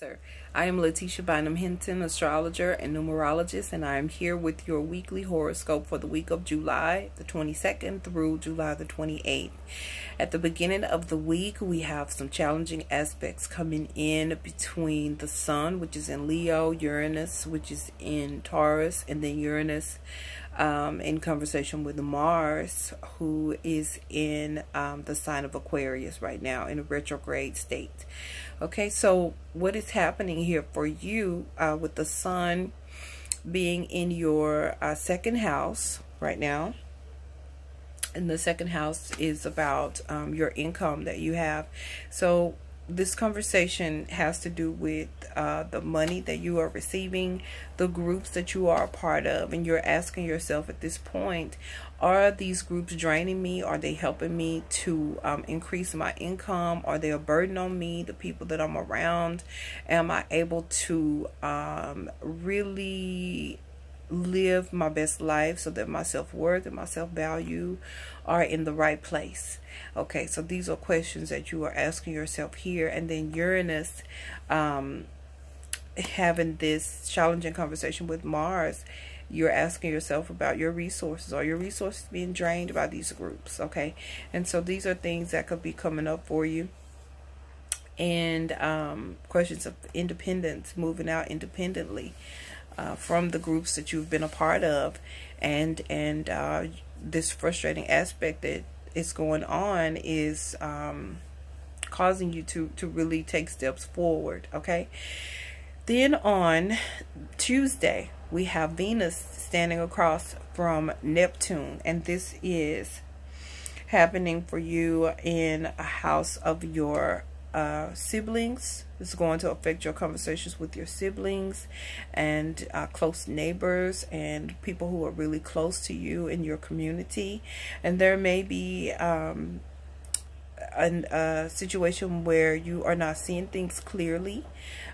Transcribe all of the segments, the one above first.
Sir, I am Letitia Bynum Hinton, astrologer and numerologist, and I am here with your weekly horoscope for the week of July the 22nd through July the 28th. At the beginning of the week, we have some challenging aspects coming in between the Sun, which is in Leo, Uranus, which is in Taurus, and then Uranus in conversation with Mars, who is in the sign of Aquarius right now in a retrograde state. Okay, so what is happening here for you with the Sun being in your second house right now? And the second house is about your income that you have. So this conversation has to do with the money that you are receiving, the groups that you are a part of, and you're asking yourself at this point, are these groups draining me? Are they helping me to increase my income? Are they a burden on me, the people that I'm around? Am I able to really live my best life so that my self-worth and my self-value are in the right place? Okay, so these are questions that you are asking yourself here. And then Uranus having this challenging conversation with Mars, you're asking yourself about your resources. Are your resources being drained by these groups? Okay, and so these are things that could be coming up for you. And questions of independence, moving out independently from the groups that you've been a part of, and this frustrating aspect that is going on is causing you to really take steps forward. Okay, then on Tuesday we have Venus standing across from Neptune, and this is happening for you in a house of your siblings. This is going to affect your conversations with your siblings and close neighbors and people who are really close to you in your community. And there may be a situation where you are not seeing things clearly.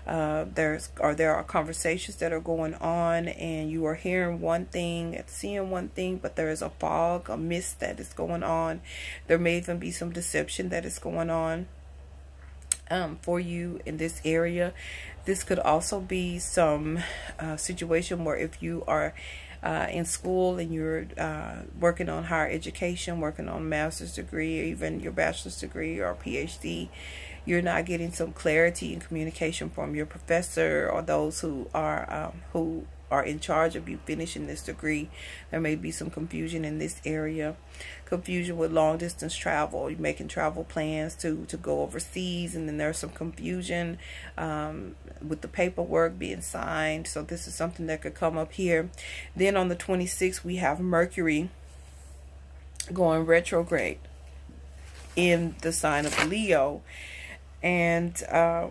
There are conversations that are going on, and you are hearing one thing and seeing one thing, but there is a fog, a mist that is going on. There may even be some deception that is going on for you in this area. This could also be some situation where if you are in school and you're working on higher education, working on a master's degree or even your bachelor's degree or PhD, you're not getting some clarity and communication from your professor or those who are in charge of you finishing this degree. There may be some confusion in this area. Confusion with long distance travel. You're making travel plans to go overseas, and then there's some confusion with the paperwork being signed. So this is something that could come up here. Then on the 26th, we have Mercury going retrograde in the sign of Leo. And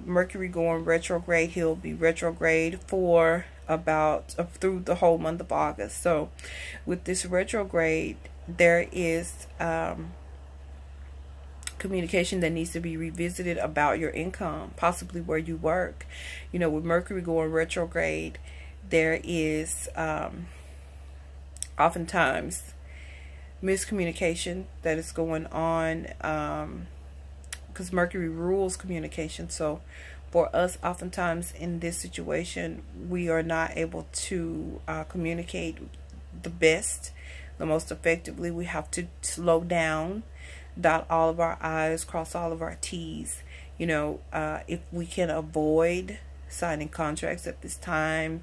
Mercury going retrograde, he'll be retrograde for about through the whole month of August. So with this retrograde, there is communication that needs to be revisited about your income, possibly where you work. You know, with Mercury going retrograde, there is oftentimes miscommunication that is going on, because Mercury rules communication. So for us, oftentimes in this situation, we are not able to communicate the best, the most effectively. We have to slow down, dot all of our I's, cross all of our T's. You know, if we can avoid signing contracts at this time,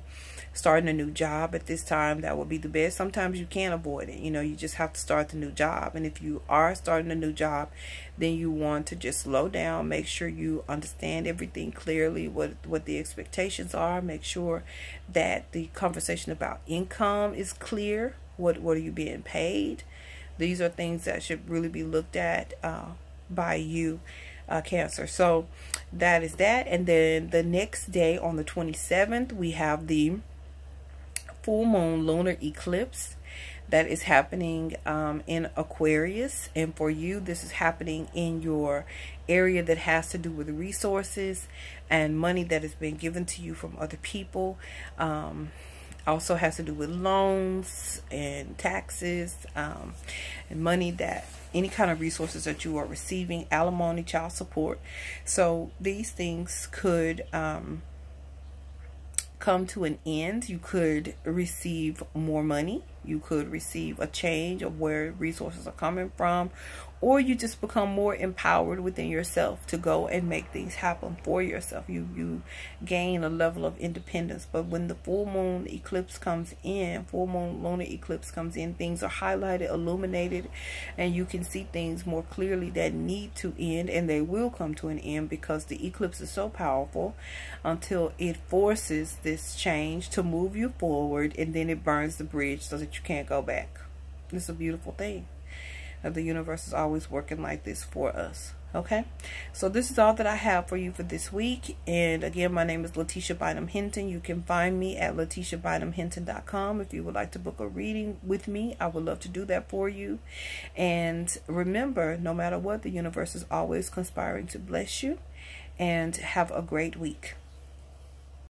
starting a new job at this time, that would be the best. Sometimes you can't avoid it. You know, you just have to start the new job. And if you are starting a new job, then you want to just slow down, make sure you understand everything clearly, what the expectations are. Make sure that the conversation about income is clear. What are you being paid? These are things that should really be looked at by you, Cancer. So that is that. And then the next day on the 27th, we have the full moon lunar eclipse that is happening in Aquarius. And for you, this is happening in your area that has to do with resources and money that has been given to you from other people. Also has to do with loans and taxes, and money, that any kind of resources that you are receiving, alimony, child support. So these things could come to an end. You could receive more money. You could receive a change of where resources are coming from, or you just become more empowered within yourself to go and make things happen for yourself. You gain a level of independence. But when the full moon eclipse comes in, full moon lunar eclipse comes in, things are highlighted, illuminated, and you can see things more clearly that need to end, and they will come to an end, because the eclipse is so powerful until it forces this change to move you forward, and then it burns the bridge so that you can't go back. It's a beautiful thing. The universe is always working like this for us. Okay, so this is all that I have for you for this week. And again, my name is Letitia Bynum Hinton. You can find me at LetitiaBynumHinton.com. If you would like to book a reading with me, I would love to do that for you. And remember, no matter what, the universe is always conspiring to bless you. And have a great week.